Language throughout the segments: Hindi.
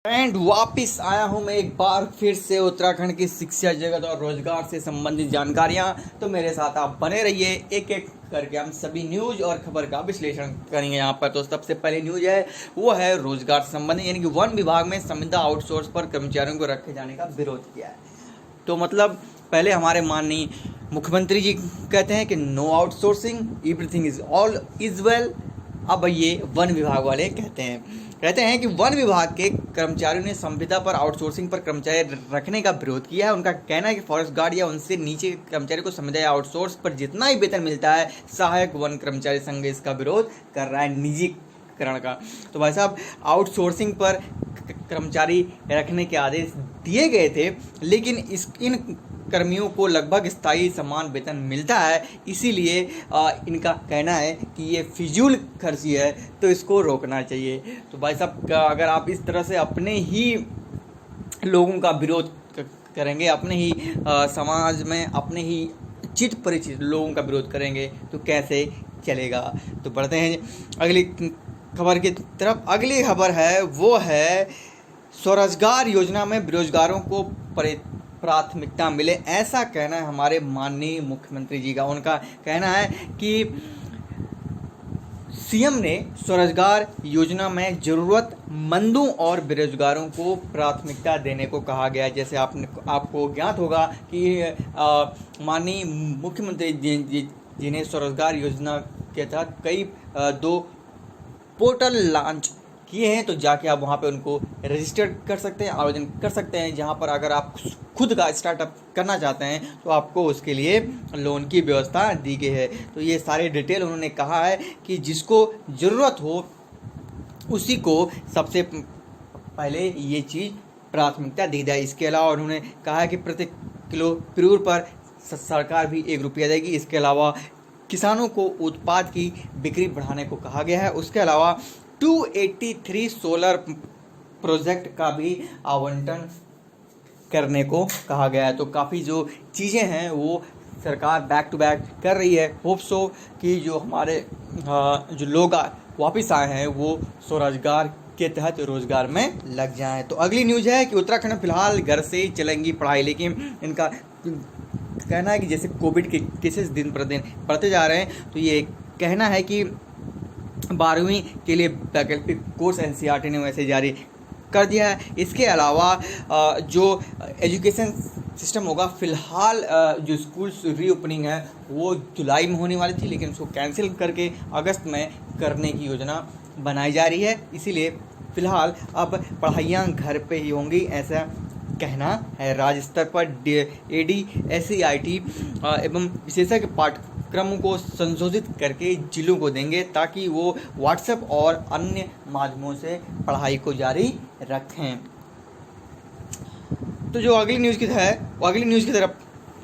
एंड वापिस आया हूं मैं एक बार फिर से उत्तराखंड की शिक्षा जगत और रोजगार से संबंधित जानकारियां। तो मेरे साथ आप बने रहिए, एक एक करके हम सभी न्यूज और खबर का विश्लेषण करेंगे यहाँ पर। तो सबसे पहले न्यूज है वो है रोजगार से संबंधित, यानी कि वन विभाग में संविदा आउटसोर्स पर कर्मचारियों को रखे जाने का विरोध किया है। तो मतलब पहले हमारे माननीय मुख्यमंत्री जी कहते हैं कि no outsourcing, everything is all is well. अब ये वन विभाग वाले कहते हैं कि वन विभाग के कर्मचारियों ने संविदा पर आउटसोर्सिंग पर कर्मचारी रखने का विरोध किया है। उनका कहना है कि फॉरेस्ट गार्ड या उनसे नीचे कर्मचारी को संविदा या आउटसोर्स पर जितना ही वेतन मिलता है, सहायक वन कर्मचारी संघ इसका विरोध कर रहा है, निजीकरण का। तो भाई साहब, आउटसोर्सिंग पर कर्मचारी रखने के आदेश दिए गए थे, लेकिन इन कर्मियों को लगभग स्थायी समान वेतन मिलता है, इसीलिए इनका कहना है कि ये फिजूल खर्ची है, तो इसको रोकना चाहिए। तो भाई साहब, अगर आप इस तरह से अपने ही लोगों का विरोध करेंगे, अपने ही समाज में अपने ही चित परिचित लोगों का विरोध करेंगे, तो कैसे चलेगा। तो बढ़ते हैं अगली खबर की तरफ। अगली खबर है वो है स्वरोजगार योजना में बेरोजगारों को प्राथमिकता मिले, ऐसा कहना है हमारे माननीय मुख्यमंत्री जी का। उनका कहना है कि सीएम ने स्वरोजगार योजना में जरूरतमंदों और बेरोजगारों को प्राथमिकता देने को कहा गया है। जैसे आपको ज्ञात होगा कि माननीय मुख्यमंत्री जी ने स्वरोजगार योजना के तहत कई 2 पोर्टल लॉन्च किए हैं। तो जाके आप वहाँ पे उनको रजिस्टर कर सकते हैं, आवेदन कर सकते हैं, जहाँ पर अगर आप खुद का स्टार्टअप करना चाहते हैं तो आपको उसके लिए लोन की व्यवस्था दी गई है। तो ये सारे डिटेल उन्होंने कहा है कि जिसको ज़रूरत हो उसी को सबसे पहले ये चीज़ प्राथमिकता दी जाए। इसके अलावा उन्होंने कहा है कि प्रति किलो पिरूर पर सरकार भी 1 रुपया देगी। इसके अलावा किसानों को उत्पाद की बिक्री बढ़ाने को कहा गया है। उसके अलावा 283 सोलर प्रोजेक्ट का भी आवंटन करने को कहा गया है। तो काफ़ी जो चीज़ें हैं वो सरकार बैक टू बैक कर रही है। होप सो कि जो हमारे जो लोग वापस आए हैं वो स्वरोजगार के तहत रोजगार में लग जाएं। तो अगली न्यूज़ है कि उत्तराखंड में फिलहाल घर से ही चलेंगी पढ़ाई, लेकिन इनका कहना है कि जैसे कोविड के केसेस दिन पर दिन बढ़ते जा रहे हैं, तो ये कहना है कि 12वीं के लिए वैकल्पिक कोर्स एनसीईआरटी ने वैसे जारी कर दिया है। इसके अलावा जो एजुकेशन सिस्टम होगा, फ़िलहाल जो स्कूल्स रीओपनिंग है वो जुलाई में होने वाली थी, लेकिन उसको कैंसिल करके अगस्त में करने की योजना बनाई जा रही है। इसीलिए फ़िलहाल अब पढ़ाइयाँ घर पे ही होंगी, ऐसा कहना है। राज्य स्तर पर ADSCIT एवं विशेषज्ञ पाठ्यक्रमों को संशोधित करके जिलों को देंगे, ताकि वो व्हाट्सएप और अन्य माध्यमों से पढ़ाई को जारी रखें। तो जो अगली न्यूज़ की तरफ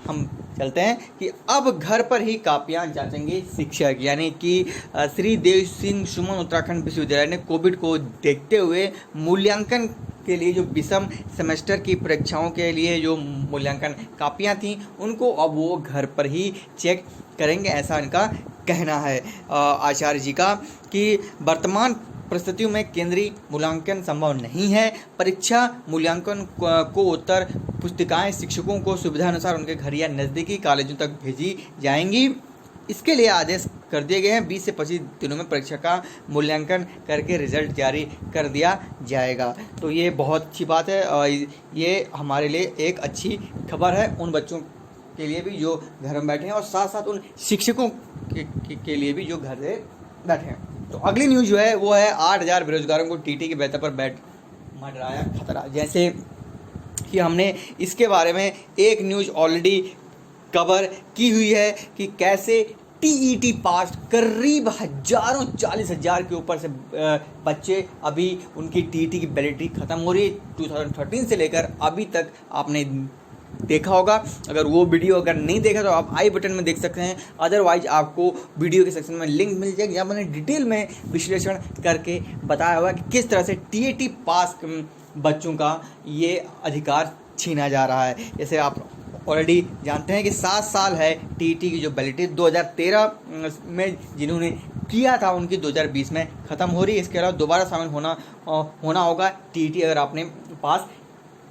हम चलते हैं कि अब घर पर ही कापियां जांचेंगे शिक्षक, यानी कि श्री देव सिंह सुमन उत्तराखंड विश्वविद्यालय ने कोविड को देखते हुए मूल्यांकन के लिए जो विषम सेमेस्टर की परीक्षाओं के लिए जो मूल्यांकन कापियां थीं, उनको अब वो घर पर ही चेक करेंगे, ऐसा इनका कहना है आचार्य जी का। कि वर्तमान परिस्थितियों में केंद्रीय मूल्यांकन संभव नहीं है। परीक्षा मूल्यांकन को उत्तर पुस्तिकाएं शिक्षकों को सुविधा अनुसार उनके घर या नज़दीकी कॉलेजों तक भेजी जाएंगी। इसके लिए आदेश कर दिए गए हैं। 20 से 25 दिनों में परीक्षा का मूल्यांकन करके रिजल्ट जारी कर दिया जाएगा। तो ये बहुत अच्छी बात है और ये हमारे लिए एक अच्छी खबर है, उन बच्चों के लिए भी जो घर में बैठे हैं और साथ साथ उन शिक्षकों के लिए भी जो घर से बैठे हैं। तो अगली न्यूज़ जो है वो है 8000 बेरोजगारों को टीटी के बेहतर पर मंडराया खतरा। जैसे कि हमने इसके बारे में एक न्यूज़ ऑलरेडी कवर की हुई है कि कैसे TET पास करीब 40,000 के ऊपर से बच्चे अभी उनकी TET की वैलिडिटी ख़त्म हो रही है। 2013 से लेकर अभी तक आपने देखा होगा। अगर वो वीडियो अगर नहीं देखा तो आप आई बटन में देख सकते हैं, अदरवाइज आपको वीडियो के सेक्शन में लिंक मिल जाएगी, जहाँ मैंने डिटेल में विश्लेषण करके बताया हुआ कि किस तरह से TET पास बच्चों का ये अधिकार छीना जा रहा है। जैसे आप ऑलरेडी जानते हैं कि 7 साल है TET की जो वैलिडिटी। 2013 में जिन्होंने किया था उनकी 2020 में ख़त्म हो रही है। इसके अलावा दोबारा शामिल होना होगा टीईटी अगर आपने पास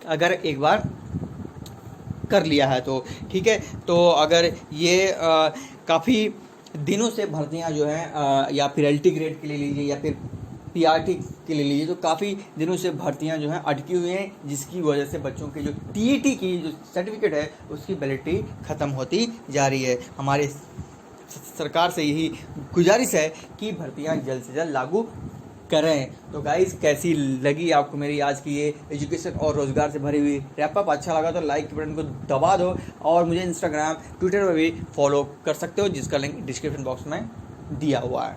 अगर एक बार कर लिया है तो, ठीक है। तो अगर ये काफ़ी दिनों से भर्तियां जो हैं या फिर एलटी ग्रेड के लिए लीजिए या फिर पीआरटी के लिए लीजिए, तो काफ़ी दिनों से भर्तियां जो हैं अटकी हुई हैं, जिसकी वजह से बच्चों की जो टीईटी की जो सर्टिफिकेट है उसकी वैलिडिटी ख़त्म होती जा रही है। हमारे सरकार से यही गुजारिश है कि भर्तियां जल्द से जल्द लागू करें। तो गाइस, कैसी लगी आपको मेरी आज की ये एजुकेशन और रोज़गार से भरी हुई रैप अप? अच्छा लगा तो लाइक के बटन को दबा दो और मुझे इंस्टाग्राम, ट्विटर पर भी फॉलो कर सकते हो, जिसका लिंक डिस्क्रिप्शन बॉक्स में दिया हुआ है।